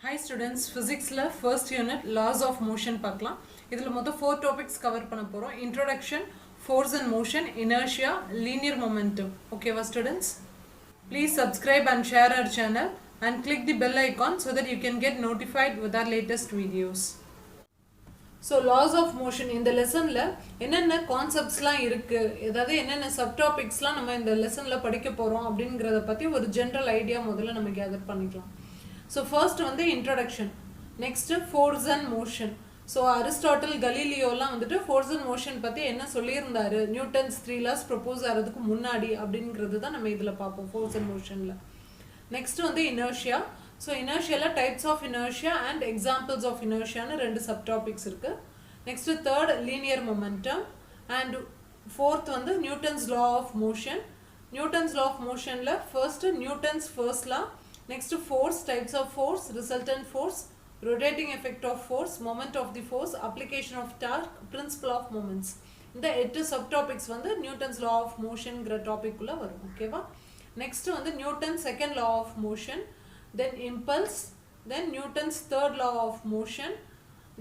Hi students, physics la first unit laws of motion பார்க்கலாம். இதில் மொத்தம் 4 topics cover பண்ண போறோம். Introduction, force and motion, inertia, linear momentum. Okay va students? Please subscribe and share our channel and click the bell icon so that you can get notified with our latest videos. So laws of motion இந்த லெசன்ல என்னென்ன கான்செப்ட்ஸ்லாம் இருக்கு, ஏதாவது என்னென்ன சப்டாபிக்ஸ்லாம் நம்ம இந்த லெசன்ல படிக்க போறோம் அப்படிங்கறத பத்தி ஒரு ஜெனரல் ஐடியா முதல்ல நம்ம கேதர் பண்ணிக்கலாம். So first வந்து introduction, next force and motion. So Aristotle, Galileo எல்லாம் வந்துட்டு force and motion பத்தி என்ன சொல்லியிருந்தாரு, நியூட்டன்ஸ் 3 laws ப்ரொபோஸ் ஆகிறதுக்கு முன்னாடி அப்படிங்கிறது தான் நம்ம இதில் பார்ப்போம் force and motionல. நெக்ஸ்ட் வந்து inertia. So inertia types of inertia and examples of inertia னு ரெண்டு subtopics இருக்கு. Next third linear momentum and fourth வந்து Newton's law of motion. Newton's law of motionல first Newton's first law, next force, types of force, resultant force, rotating effect of force, moment of the force, application of torque, principle of moments. இந்த 8 subtopics வந்து Newton's law of motion ங்கற topic குள்ள வரும். ஓகேவா? Next வந்து Newton's second law of motion, then impulse, then Newton's third law of motion,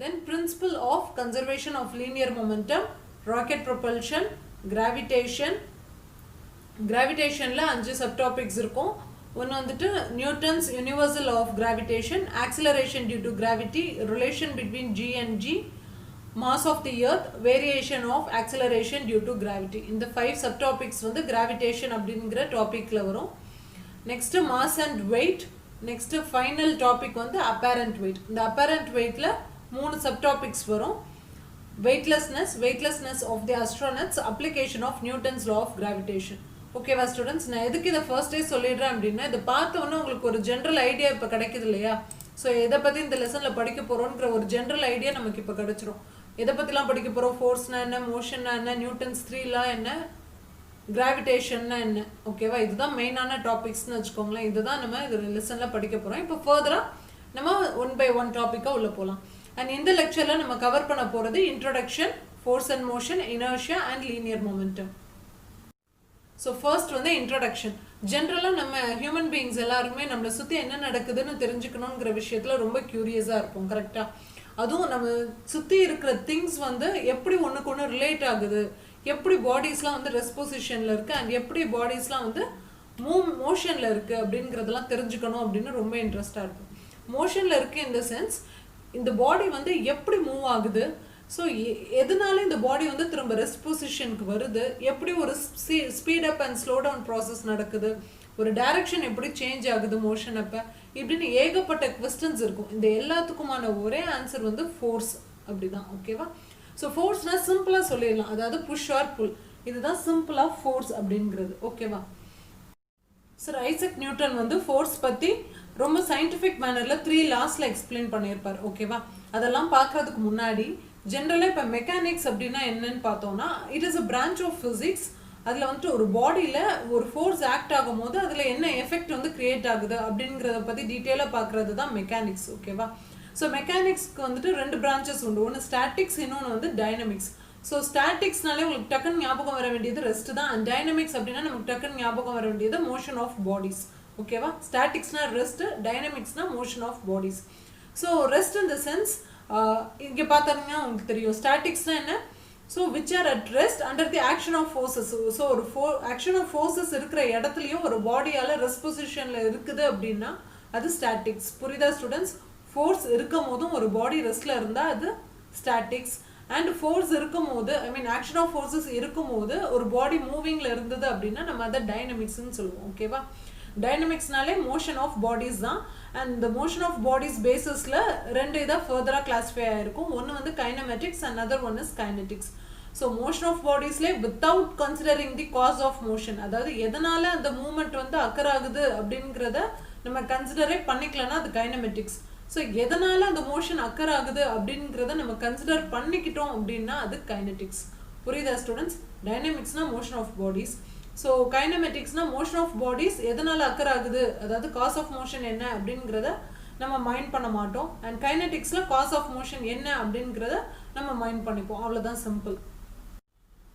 then principle of conservation of linear momentum, rocket propulsion, gravitation. Gravitationல 5 subtopics இருக்கும். ஒன்று வந்துட்டு Newton's universal law of gravitation, acceleration due to gravity, relation between g and g, mass of the earth, variation of acceleration due to gravity. இந்த 5 subtopics வந்து gravitation அப்படிங்கிற டாபிக்ல வரும். Next mass and weight. Next final topic வந்து apparent weight. இந்த apparent weightல 3 subtopics வரும். weightlessness of the astronauts, application of Newton's law of gravitation. ஓகேவா students, நான் எதுக்கு இதை ஃபர்ஸ்ட் டே சொல்லிடுறேன் அப்படின்னா, இதை பார்த்தோன்னே உங்களுக்கு ஒரு ஜென்ரல் ஐடியா இப்போ கிடைக்குது இல்லையா? ஸோ எதை பற்றி இந்த லெசனில் படிக்க போகிறோங்கிற ஒரு ஜென்ரல் ஐடியா நமக்கு இப்போ கிடைச்சிரும். எதை பற்றிலாம் படிக்க போகிறோம், ஃபோர்ஸ்னா என்ன, மோஷன்னா என்ன, நியூட்டன்ஸ் 3 law என்ன, கிராவிடேஷன்னா என்ன. ஓகேவா? இதுதான் மெயினான டாபிக்ஸ்னு வச்சுக்கோங்களேன். இதுதான் நம்ம இது லெசனில் படிக்க போகிறோம். இப்போ ஃபர்தராக நம்ம 1 by 1 டாப்பிக்காக உள்ளே போகலாம். அண்ட் இந்த லெக்சரில் நம்ம கவர் பண்ண போகிறது introduction, force and motion, inertia and linear momentum. So first வந்து இன்ட்ரடக்ஷன். ஜென்ரலாக நம்ம ஹியூமன் பீயிங்ஸ் எல்லாருமே நம்மளை சுற்றி என்ன நடக்குதுன்னு தெரிஞ்சுக்கணுங்கிற விஷயத்தில் ரொம்ப க்யூரியஸாக இருப்போம். கரெக்டாக? அதுவும் நம்ம சுற்றி இருக்கிற திங்ஸ் வந்து எப்படி ஒன்றுக்கு ஒன்று ரிலேட் ஆகுது, எப்படி பாடிஸ்லாம் வந்து ரெஸ்ட் பொசிஷனில் இருக்குது அண்ட் எப்படி பாடிஸ்லாம் வந்து மோஷனில் இருக்குது அப்படிங்கிறதெல்லாம் தெரிஞ்சுக்கணும் அப்படின்னு ரொம்ப இன்ட்ரெஸ்டாக இருக்கும். மோஷனில் இருக்குது இந்த சென்ஸ், இந்த பாடி வந்து எப்படி மூவ் ஆகுது, ஸோ எதனால இந்த பாடி வந்து திரும்ப ரெஸ்ட் பொசிஷனுக்கு வருது, எப்படி ஒரு speed up and slow down process நடக்குது, ஒரு டைரக்ஷன் எப்படி சேஞ்ச் ஆகுது மோஷன் அப்போ, இப்படின்னு ஏகப்பட்ட கொஸ்டின்ஸ் இருக்கும். இந்த எல்லாத்துக்குமான ஒரே ஆன்சர் வந்து ஃபோர்ஸ் அப்படிதான். ஓகேவா? ஸோ ஃபோர்ஸ்னா சிம்பிளாக சொல்லிடலாம், அதாவது புஷ் ஆர் புல். இதுதான் சிம்பிளாக ஃபோர்ஸ் அப்படிங்கிறது. ஓகேவா? சார் ஐசக் நியூட்டன் வந்து ஃபோர்ஸ் பற்றி ரொம்ப சயின்டிஃபிக் மேனரில் 3 laws எக்ஸ்பிளைன் பண்ணியிருப்பார். ஓகேவா? அதெல்லாம் பார்க்கறதுக்கு முன்னாடி ஜென்ரலாக இப்போ மெக்கானிக்ஸ் அப்படின்னா என்னன்னு பார்த்தோம்னா, it is a branch of physics. அதில் வந்துட்டு ஒரு பாடியில் ஒரு ஃபோர்ஸ் ஆக்ட் ஆகும் போது அதில் என்ன எஃபெக்ட் வந்து கிரியேட் ஆகுது அப்படிங்கிறத பற்றி டீட்டெயிலாக பார்க்குறது தான் மெக்கானிக்ஸ். ஓகேவா? ஸோ மெக்கானிக்ஸ்க்கு வந்துட்டு 2 பிரான்ச்சஸ் உண்டு. ஒன்று ஸ்டாட்டிக்ஸ், இன்னொன்று வந்து டைனமிக்ஸ். ஸோ ஸ்டாட்டிக்ஸ்னாலே உங்களுக்கு டக்குன்னு ஞாபகம் வர வேண்டியது ரெஸ்ட் தான். அண்ட் டைனமிக்ஸ் அப்படின்னா நமக்கு டக்குன்னு ஞாபகம் வர வேண்டியது மோஷன் ஆஃப் பாடிஸ். ஓகேவா? ஸ்டாட்டிக்ஸ்னா ரெஸ்ட், டைனமிக்ஸ்னா motion of bodies. So rest in the sense, இங்கே பார்த்தீங்கன்னா உங்களுக்கு தெரியும் ஸ்டாட்டிக்ஸ்னா என்ன. So which are at rest under the action of forces. ஸோ ஒரு ஆக்ஷன் ஆஃப் ஃபோர்ஸஸ் இருக்கிற இடத்துலையும் ஒரு பாடியால் ரெஸ்ட் பொசிஷனில் இருக்குது அப்படின்னா அது ஸ்டாட்டிக்ஸ். புரியுதா ஸ்டூடெண்ட்ஸ்? ஃபோர்ஸ் இருக்கும் போதும் ஒரு பாடி ரெஸ்ட்டில் இருந்தால் அது ஸ்டாட்டிக்ஸ். அண்ட் ஃபோர்ஸ் இருக்கும் போது, ஐ மீன் ஆக்ஷன் ஆஃப் ஃபோர்ஸஸ் இருக்கும் போது ஒரு பாடி மூவிங்கில் இருந்தது அப்படின்னா நம்ம அதை டைனமிக்ஸ்ன்னு சொல்லுவோம். ஓகேவா? டைனமிக்ஸ்னாலே மோஷன் ஆஃப் பாடிஸ் தான். அண்ட் இந்த மோஷன் ஆஃப் பாடிஸ் பேசிஸில் 2 இதாக ஃபர்தராக கிளாஸிஃபை ஆகிருக்கும். ஒன்று வந்து kinematics and other one is kinetics. So motion of பாடிஸ்லேயே without considering the cause of motion, அதாவது எதனால அந்த மூமெண்ட் வந்து அக்கர் ஆகுது அப்படிங்கிறத நம்ம கன்சிடரே பண்ணிக்கலன்னா அது கைனமெட்டிக்ஸ். ஸோ எதனால அந்த மோஷன் அக்கர் ஆகுது அப்படிங்கிறத நம்ம கன்சிடர் பண்ணிக்கிட்டோம் அப்படின்னா அது கைனட்டிக்ஸ். புரியுதா ஸ்டூடெண்ட்ஸ்? டைனமிக்ஸ்னா மோஷன் ஆஃப் பாடிஸ். ஸோ கைனமெட்டிக்ஸ்னா மோஷன் ஆஃப் பாடிஸ் எதனால அக்கர் ஆகுது, அதாவது காஸ் ஆஃப் மோஷன் என்ன அப்படிங்கிறத நம்ம மைண்ட் பண்ண மாட்டோம். அண்ட் கைனட்டிக்ஸில் காஸ் ஆஃப் மோஷன் என்ன அப்படிங்கிறத நம்ம மைண்ட் பண்ணிப்போம். அவ்வளோதான் simple.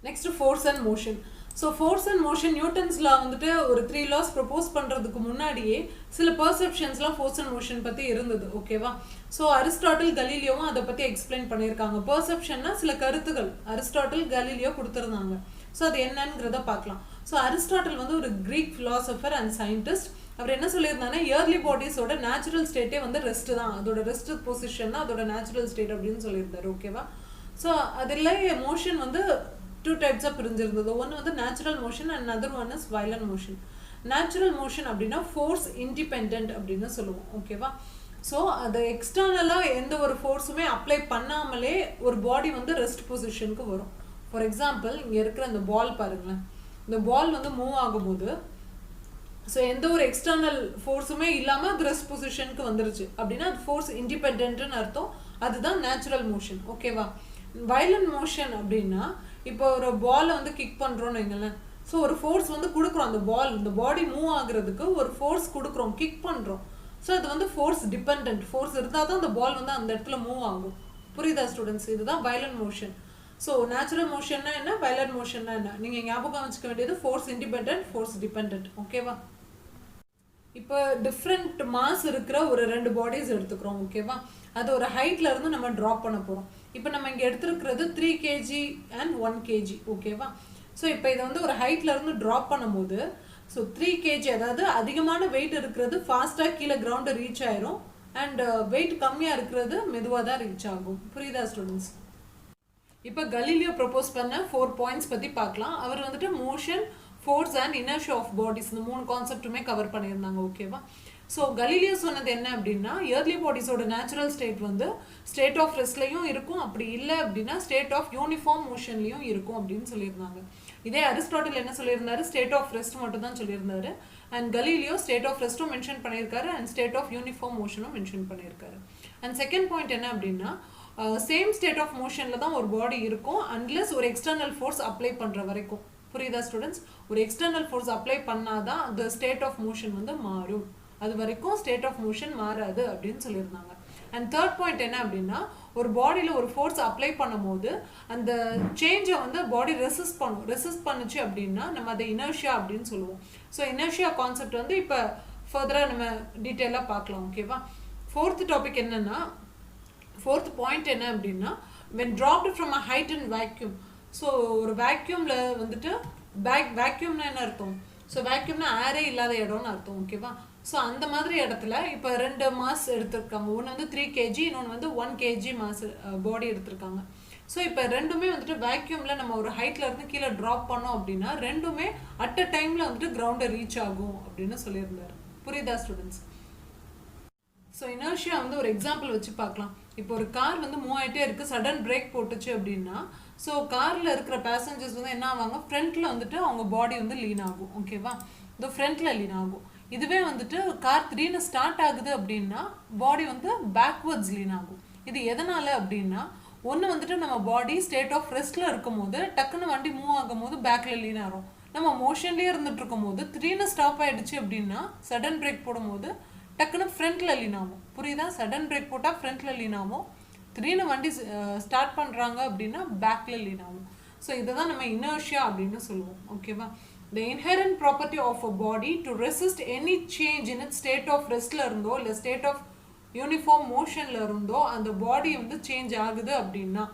Next force and motion. So force and motion நியூட்டன்ஸ்ல வந்துட்டு ஒரு 3 laws ப்ரப்போஸ் பண்ணுறதுக்கு முன்னாடியே சில பர்செப்ஷன்ஸ்லாம் ஃபோர்ஸ் அண்ட் மோஷன் பற்றி இருந்தது. ஓகேவா? ஸோ அரிஸ்டாட்டில் கலீலியோவும் அதை பற்றி எக்ஸ்பிளைன் பண்ணியிருக்காங்க. பர்செப்ஷன்னா சில கருத்துகள் அரிஸ்டாட்டில் கலீலியோ கொடுத்துருந்தாங்க. ஸோ அது என்னங்கிறத பார்க்கலாம். ஸோ அரிஸ்டாட்டில் வந்து ஒரு கிரீக் ஃபிலாசபர் அண்ட் சயின்டிஸ்ட். அவர் என்ன சொல்லியிருந்தாங்கன்னா இயர்லி பாடிஸோட நேச்சுரல் ஸ்டேட்டே வந்து ரெஸ்ட் தான், அதோட ரெஸ்ட் பொசிஷன் தான் அதோட நேச்சுரல் ஸ்டேட் அப்படின்னு சொல்லியிருந்தாரு. ஓகேவா? ஸோ அதில் மோஷன் வந்து 2 டைப்ஸாக பிரிஞ்சிருந்தது. ஒன்று வந்து natural motion and other one is violent motion. Natural motion அப்படின்னா ஃபோர்ஸ் இண்டிபெண்ட் அப்படின்னு சொல்லுவோம். ஓகேவா? ஸோ அது எக்ஸ்டர்னலாக எந்த ஒரு ஃபோர்ஸுமே அப்ளை பண்ணாமலே ஒரு பாடி வந்து ரெஸ்ட் பொசிஷனுக்கு வரும். ஃபார் எக்ஸாம்பிள் இங்கே இருக்கிற அந்த பால் பாருங்களேன், இந்த பால் வந்து மூவ் ஆகும்போது ஸோ எந்த ஒரு எக்ஸ்டர்னல் ஃபோர்ஸுமே இல்லாமல் அது ரெஸ்ட் பொசிஷனுக்கு வந்துருச்சு அப்படின்னா அது ஃபோர்ஸ் இண்டிபெண்ட்னு அர்த்தம். அதுதான் நேச்சுரல் மோஷன். ஓகேவா? வயலண்ட் மோஷன் அப்படின்னா இப்போ ஒரு பாலை வந்து கிக் பண்ணுறோன்னு வைங்களேன். ஸோ ஒரு ஃபோர்ஸ் வந்து கொடுக்குறோம், அந்த பால் இந்த பாடி மூவ் ஆகுறதுக்கு ஒரு ஃபோர்ஸ் கொடுக்குறோம், கிக் பண்ணுறோம். ஸோ அது வந்து ஃபோர்ஸ் டிபெண்ட். ஃபோர்ஸ் இருந்தால் தான் அந்த பால் வந்து அந்த இடத்துல மூவ் ஆகும். புரியுதா ஸ்டூடெண்ட்ஸ்? இதுதான் வயலண்ட் மோஷன். ஸோ நேச்சுரல் மோஷன்னா என்ன, வயலண்ட் மோஷன்னா என்ன, நீங்கள் ஞாபகம் வச்சுக்க வேண்டியது ஃபோர்ஸ் இண்டிபெண்ட், ஃபோர்ஸ் டிபெண்ட். ஓகேவா? இப்போ டிஃப்ரெண்ட் மாஸ் இருக்கிற ஒரு 2 பாடிஸ் எடுத்துக்கிறோம். ஓகேவா? அது ஒரு ஹைட்ல இருந்து நம்ம ட்ராப் பண்ண போகிறோம். இப்போ நம்ம இங்கே எடுத்துருக்கிறது 3 kg அண்ட் 1 kg. ஓகேவா? ஸோ இப்போ இதை வந்து ஒரு ஹைட்ல இருந்து ட்ராப் பண்ணும்போது ஸோ 3 kg அதாவது அதிகமான வெயிட் இருக்கிறது ஃபாஸ்ட்டாக கீழே கிரவுண்டை ரீச் ஆயிரும் அண்ட் வெயிட் கம்மியாக இருக்கிறது மெதுவாக தான் ரீச் ஆகும். புரியுதா ஸ்டூடெண்ட்ஸ்? இப்போ கலீலியோ ப்ரப்போஸ் பண்ண 4 பாயிண்ட்ஸ் பற்றி பார்க்கலாம். அவர் வந்துட்டு motion, force and inertia of bodies இந்த 3 கான்செப்ட்டுமே கவர் பண்ணியிருந்தாங்க. ஓகேவா? ஸோ கலீலியோ சொன்னது என்ன அப்படின்னா இயர்லி பாடிஸோட நேச்சுரல் ஸ்டேட் வந்து ஸ்டேட் ஆஃப் ரெஸ்ட்லையும் இருக்கும், அப்படி இல்லை அப்படின்னா ஸ்டேட் ஆஃப் யூனிஃபார்ம் மோஷன்லையும் இருக்கும் அப்படின்னு சொல்லியிருந்தாங்க. இதே அரிஸ்டாட்டில் என்ன சொல்லியிருந்தாரு, ஸ்டேட் ஆஃப் ரெஸ்ட் மட்டும் தான் சொல்லியிருந்தாரு. அண்ட் கலீலியோ ஸ்டேட் ஆஃப் ரெஸ்ட்டும் மென்ஷன் பண்ணியிருக்காரு அண்ட் ஸ்டேட் ஆஃப் யூனிஃபார்ம் மோஷனும் மென்ஷன் பண்ணியிருக்காரு. அண்ட் செகண்ட் பாயிண்ட் என்ன அப்படின்னா சேம் ஸ்டேட் ஆஃப் மோஷனில் தான் ஒரு பாடி இருக்கும் அன்லெஸ் ஒரு எக்ஸ்டர்னல் ஃபோர்ஸ் அப்ளை பண்ணுற வரைக்கும். புரியுதா ஸ்டூடெண்ட்ஸ்? ஒரு எக்ஸ்டர்னல் ஃபோர்ஸ் அப்ளை பண்ணாதான் அந்த ஸ்டேட் ஆஃப் மோஷன் வந்து மாறும், அது வரைக்கும் ஸ்டேட் ஆஃப் மோஷன் மாறாது அப்படின்னு சொல்லியிருந்தாங்க. அண்ட் தேர்ட் பாயிண்ட் என்ன அப்படின்னா ஒரு பாடியில் ஒரு ஃபோர்ஸ் அப்ளை பண்ணும்போது அந்த சேஞ்சை வந்து பாடி ரெசிஸ்ட் பண்ணும். ரெசிஸ்ட் பண்ணுச்சு அப்படின்னா நம்ம அதை இனர்ஷியா அப்படின்னு சொல்லுவோம். ஸோ இனர்ஷியா கான்செப்ட் வந்து இப்போ ஃபர்தராக நம்ம டீட்டெயிலாக பார்க்கலாம். ஓகேவா? ஃபோர்த் டாபிக் என்னன்னா, ஃபோர்த் பாயிண்ட் என்ன அப்படின்னா when dropped from a height in vacuum. So ஒரு வேக்யூமில் வந்துட்டு வேக்யூம்னா என்ன அர்த்தம்? ஸோ வேக்யூம்னா ஏரே இல்லாத இடம்னு அர்த்தம். ஓகேவா? ஸோ அந்த மாதிரி இடத்துல இப்போ 2 மாஸ் எடுத்திருக்காங்க. ஒன்று வந்து 3 kg, இன்னொன்று வந்து 1 kg மாஸ் பாடி எடுத்திருக்காங்க. ஸோ இப்போ ரெண்டுமே வந்துட்டு வேக்யூமில் நம்ம ஒரு ஹைட்ல இருந்து கீழே ட்ராப் பண்ணோம் அப்படின்னா ரெண்டுமே அட் அ டைமில் வந்துட்டு கிரவுண்டை ரீச் ஆகும் அப்படின்னு சொல்லியிருந்தாரு. புரியுதா ஸ்டூடெண்ட்ஸ்? ஸோ இனர்ஷியா வந்து ஒரு எக்ஸாம்பிள் வச்சு பார்க்கலாம். இப்போ ஒரு கார் வந்து மூவ் ஆகிட்டே இருக்குது, சடன் பிரேக் போட்டுச்சு அப்படின்னா ஸோ காரில் இருக்கிற பேசஞ்சர்ஸ் வந்து என்ன ஆவாங்க, ஃப்ரண்ட்டில் வந்துட்டு அவங்க பாடி வந்து லீன் ஆகும். ஓகேவா? இந்த ஃப்ரண்ட்டில் லீன் ஆகும். இதுவே வந்துட்டு கார் திடீர்னு ஸ்டார்ட் ஆகுது அப்படின்னா பாடி வந்து பேக்வர்ட்ஸ் லீன் ஆகும். இது எதனால் அப்படின்னா ஒன்று வந்துட்டு நம்ம பாடி ஸ்டேட் ஆஃப் ரெஸ்ட்டில் இருக்கும் போது டக்குன்னு வண்டி மூவ் ஆகும் போது பேக்கில் லீன் ஆகும். நம்ம மோஷன்லேயே இருந்துட்டு இருக்கும் போது திடீர்னு ஸ்டாப் ஆகிடுச்சு அப்படின்னா சடன் பிரேக் போடும்போது டக்குன்னு ஃப்ரண்ட்டில் லீன் ஆகும். புரியுதா? சடன் பிரேக் போட்டால் ஃப்ரண்ட்டில் லீன் ஆகும், திடீர்னு வண்டி ஸ்டார்ட் பண்ணுறாங்க அப்படின்னா பேக்கில் லீன் ஆகும். ஸோ இதை தான் நம்ம இனர்ஷியா அப்படின்னு சொல்லுவோம். ஓகேவா? The inherent property of a body to resist any change in its state of restல இருந்தோ இல்லை state of uniform motionல இருந்தோ அந்த பாடி வந்து சேஞ்ச் ஆகுது அப்படின்னா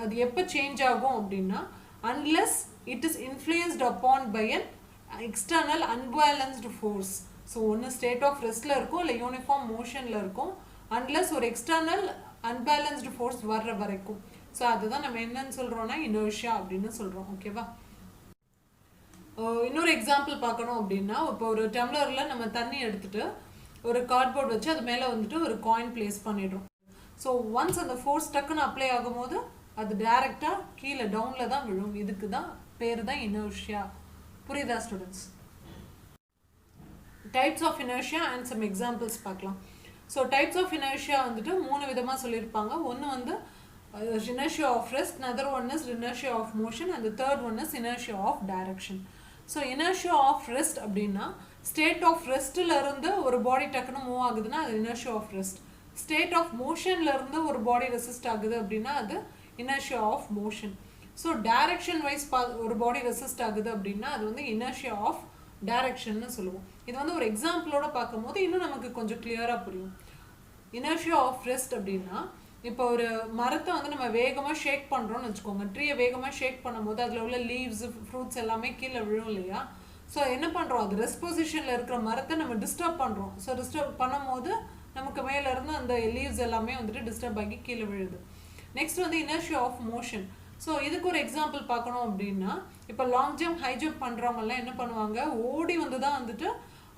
அது எப்போ சேஞ்ச் ஆகும் அப்படின்னா unless it is influenced upon by an external unbalanced force. So ஒன்று ஸ்டேட் ஆஃப் ரெஸ்ட்ல இருக்கும் இல்லை யூனிஃபார்ம் மோஷனில் இருக்கும் அன்லெஸ் ஒரு எக்ஸ்டர்னல் அன்பேலன்ஸ்டு ஃபோர்ஸ் வர்ற வரைக்கும். ஸோ அதுதான் நம்ம என்னன்னு சொல்கிறோம்னா இனர்ஷியா அப்படின்னு சொல்கிறோம். ஓகேவா? இன்னொரு எக்ஸாம்பிள் பார்க்கணும் அப்படின்னா இப்போ ஒரு டம்ளரில் நம்ம தண்ணி எடுத்துட்டு ஒரு கார்ட்போர்ட் வச்சு அது மேலே வந்துட்டு ஒரு காயின் பிளேஸ் பண்ணிடுறோம். ஸோ ஒன்ஸ் அந்த ஃபோர்ஸ் டக்குன்னு அப்ளை ஆகும்போது அது டைரெக்டாக கீழே டவுனில் தான் விழும். இதுக்கு தான் பேர் தான் இனர்ஷியா. புரியுதா students? Types of inertia and some examples பார்க்கலாம். ஸோ டைப்ஸ் ஆஃப் இனர்ஷியா வந்துட்டு 3 விதமாக சொல்லியிருப்பாங்க. ஒன்று வந்து inertia of rest, another one is inertia of motion and the third one is inertia of direction. So inertia of rest அப்படின்னா state of ரெஸ்ட்டில் இருந்து ஒரு பாடி டக்குன்னு மூவ் ஆகுதுன்னா அது inertia of rest. State of மோஷனில் இருந்து ஒரு பாடி ரெசிஸ்ட் ஆகுது அப்படின்னா அது inertia of motion. So direction wise ஒரு பாடி ரெசிஸ்ட் ஆகுது அப்படின்னா அது வந்து இனர்ஷியா ஆஃப் டைரக்ஷன்னு சொல்லுவோம். இது வந்து ஒரு எக்ஸாம்பிளோட பார்க்கும்போது இன்னும் நமக்கு கொஞ்சம் கிளியராக புரியும். இனர்ஷியா ஆஃப் ரெஸ்ட் அப்படின்னா இப்போ ஒரு மரத்தை வந்து நம்ம வேகமாக ஷேக் பண்ணுறோம்னு வச்சுக்கோங்க. ட்ரீயை வேகமாக ஷேக் பண்ணும்போது அதில் உள்ள லீவ்ஸ் ஃப்ரூட்ஸ் எல்லாமே கீழே விழும் இல்லையா? ஸோ என்ன பண்ணுறோம், அது ரெஸ்ட் பொசிஷனில் இருக்கிற மரத்தை நம்ம டிஸ்டர்ப் பண்ணுறோம். ஸோ டிஸ்டர்ப் பண்ணும்போது நமக்கு மேலேருந்து அந்த லீவ்ஸ் எல்லாமே வந்துட்டு டிஸ்டர்ப் ஆகி கீழே விழுது. நெக்ஸ்ட் வந்து இனர்ஷியா ஆஃப் மோஷன். ஸோ இதுக்கு ஒரு எக்ஸாம்பிள் பார்க்கணும் அப்படின்னா இப்போ லாங் ஜம்ப் ஹை ஜம்ப் பண்ணுறவங்கலாம் என்ன பண்ணுவாங்க, ஓடி வந்து தான் வந்துட்டு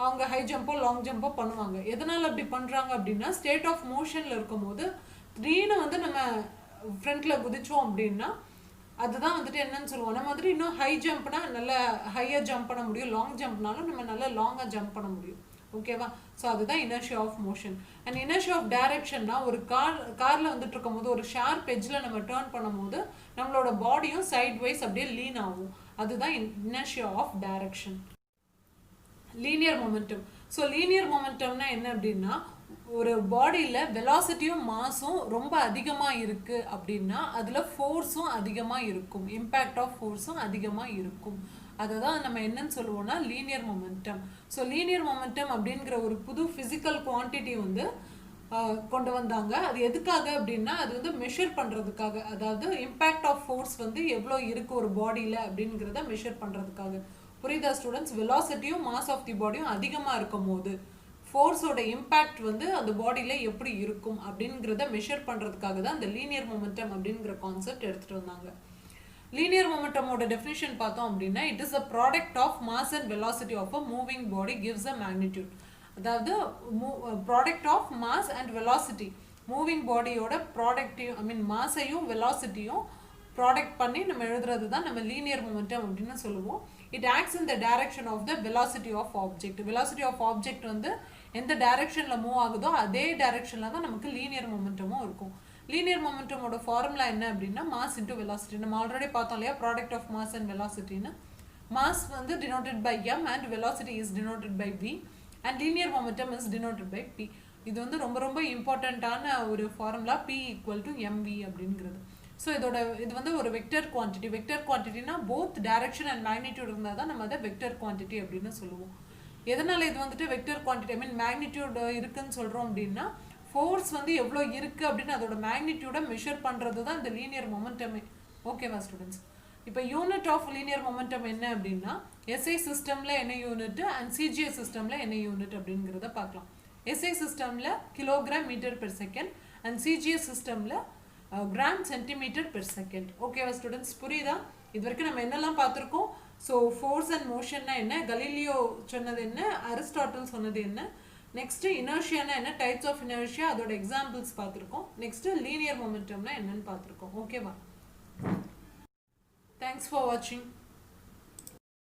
அவங்க ஹை ஜம்போ லாங் ஜம்போ பண்ணுவாங்க. எதனால் அப்படி பண்ணுறாங்க அப்படின்னா ஸ்டேட் ஆஃப் மோஷனில் இருக்கும்போது திடீர்னு வந்து நம்ம ஃப்ரண்ட்டில் குதிச்சோம் அப்படின்னா அதுதான் வந்துட்டு என்னன்னு சொல்லுவோம், நம்ம வந்துட்டு இன்னும் ஹை ஜம்ப்னா நல்லா ஹையாக ஜம்ப் பண்ண முடியும், லாங் ஜம்ப்னாலும் நம்ம நல்லா லாங்காக ஜம்ப் பண்ண முடியும். ஓகேவா? ஸோ அதுதான் inertia of motion. And inertia of டைரக்ஷன்னா ஒரு காரில் வந்துட்டு இருக்கும் போது ஒரு ஷார்ப் எட்ஜில் நம்ம டேர்ன் பண்ணும்போது நம்மளோட பாடியும் சைட் வைஸ் அப்படியே லீன் ஆகும். அதுதான் inertia of direction. Linear momentum. So linear மொமெண்டம்னா என்ன அப்படின்னா ஒரு பாடியில் வெலாசிட்டியும் மாஸும் ரொம்ப அதிகமாக இருக்குது அப்படின்னா அதில் ஃபோர்ஸும் அதிகமாக இருக்கும், இம்பேக்ட் ஆஃப் ஃபோர்ஸும் அதிகமாக இருக்கும். அதை தான் நம்ம என்னன்னு சொல்லுவோம்னா linear momentum. So linear momentum அப்படிங்கிற ஒரு புது ஃபிசிக்கல் குவான்டிட்டி வந்து கொண்டு வந்தாங்க. அது எதுக்காக அப்படின்னா அது வந்து மெஷர் பண்ணுறதுக்காக, அதாவது இம்பேக்ட் ஆஃப் ஃபோர்ஸ் வந்து எவ்வளோ இருக்குது ஒரு பாடியில் அப்படிங்கிறத மெஷர் பண்ணுறதுக்காக. புரியுதா ஸ்டூடெண்ட்ஸ்? வெலாசிட்டியும் மாஸ் ஆஃப் தி பாடியும் அதிகமாக இருக்கும் போது ஃபோர்ஸோட இம்பேக்ட் வந்து அந்த பாடியில் எப்படி இருக்கும் அப்படிங்கிறத மெஷர் பண்ணுறதுக்காக தான் இந்த லீனியர் மொமெண்டம் அப்படிங்கிற கான்செப்ட் எடுத்துகிட்டு வந்தாங்க. லீனியர் மொமெண்டமோட டெஃபினிஷன் பார்த்தோம் அப்படின்னா it is a product of mass and velocity of a moving body gives a magnitude. அதாவது product of mass and velocity, moving பாடியோட ப்ராடக்டையும் ஐ மீன் மாஸையும் வெலாசிட்டியும் ப்ராடக்ட் பண்ணி நம்ம எழுதுறது தான் நம்ம லீனியர் மொமெண்டம் அப்படின்னு சொல்லுவோம். It acts in the direction of the velocity of object. Velocity of object வந்து எந்த டைரக்ஷனில் மூவ் ஆகுதோ அதே டைரக்ஷனில் தான் நமக்கு லீனியர் மொமெண்டமும் இருக்கும். லீனியர் மொமெண்டமோட ஃபார்முலா என்ன அப்படின்னா மாஸ் இன்டூ வெலாசிட்டி. நம்ம ஆல்ரெடி பார்த்தோம் இல்லையா, ப்ராடக்ட் ஆஃப் மாஸ் அண்ட் வெலாசிட்டின்னு. மாஸ் வந்து denoted by m and velocity is denoted by v and linear momentum is denoted by p. இது வந்து ரொம்ப ரொம்ப இம்பார்ட்டண்ட்டான ஒரு formula, p equal to mv அப்படிங்கிறது. ஸோ இது வந்து ஒரு வெக்டர் குவான்டிட்டி. வெக்டர் குவான்டிட்டினா போத் டைரக்ஷன் அண்ட் மேக்னிடியூட் இருந்தால் தான் நம்ம அதை வெக்டர் குவான்டிட்டி அப்படின்னு சொல்லுவோம். எதனால் இது வந்துட்டு வெக்டர் குவான்டிட்டி ஐ மீன் மேக்னிடியூட் இருக்குன்னு சொல்கிறோம் அப்படின்னா ஃபோர்ஸ் வந்து எவ்வளோ இருக்குது அப்படின்னு அதோட மேக்னிடியூடை மெஷர் பண்ணுறது தான் இந்த லீனியர் மொமெண்டமே. ஓகேவா ஸ்டூடெண்ட்ஸ்? இப்போ யூனிட் ஆஃப் லீனியர் மொமெண்டம் என்ன அப்படின்னா எஸ்ஐ சிஸ்டமில் என்ன யூனிட் அண்ட் சிஜிஎஸ் சிஸ்டமில் என்ன யூனிட் அப்படிங்கிறத பார்க்கலாம். எஸ்ஐ சிஸ்டமில் kilogram metre per second and CGS சிஸ்டமில் கிராம் சென்டிமீட்டர் பெர் செகண்ட். ஓகேவா ஸ்டூடெண்ட்ஸ்? புரியுதா? இது வரைக்கும் நம்ம என்னெல்லாம் பார்த்துருக்கோம்? ஸோ ஃபோர்ஸ் அண்ட் மோஷன்னா என்ன, கலீலியோ சொன்னது என்ன, அரிஸ்டாட்டில் சொன்னது என்ன, நெக்ஸ்ட்டு இனர்ஷியானா என்ன, டைப்ஸ் ஆஃப் இனர்ஷியா அதோட எக்ஸாம்பிள்ஸ் பார்த்துருக்கோம், நெக்ஸ்ட்டு லீனியர் மொமெண்டம்னா என்னன்னு பார்த்துருக்கோம். ஓகேவா? தேங்க்ஸ் ஃபார் வாட்சிங்.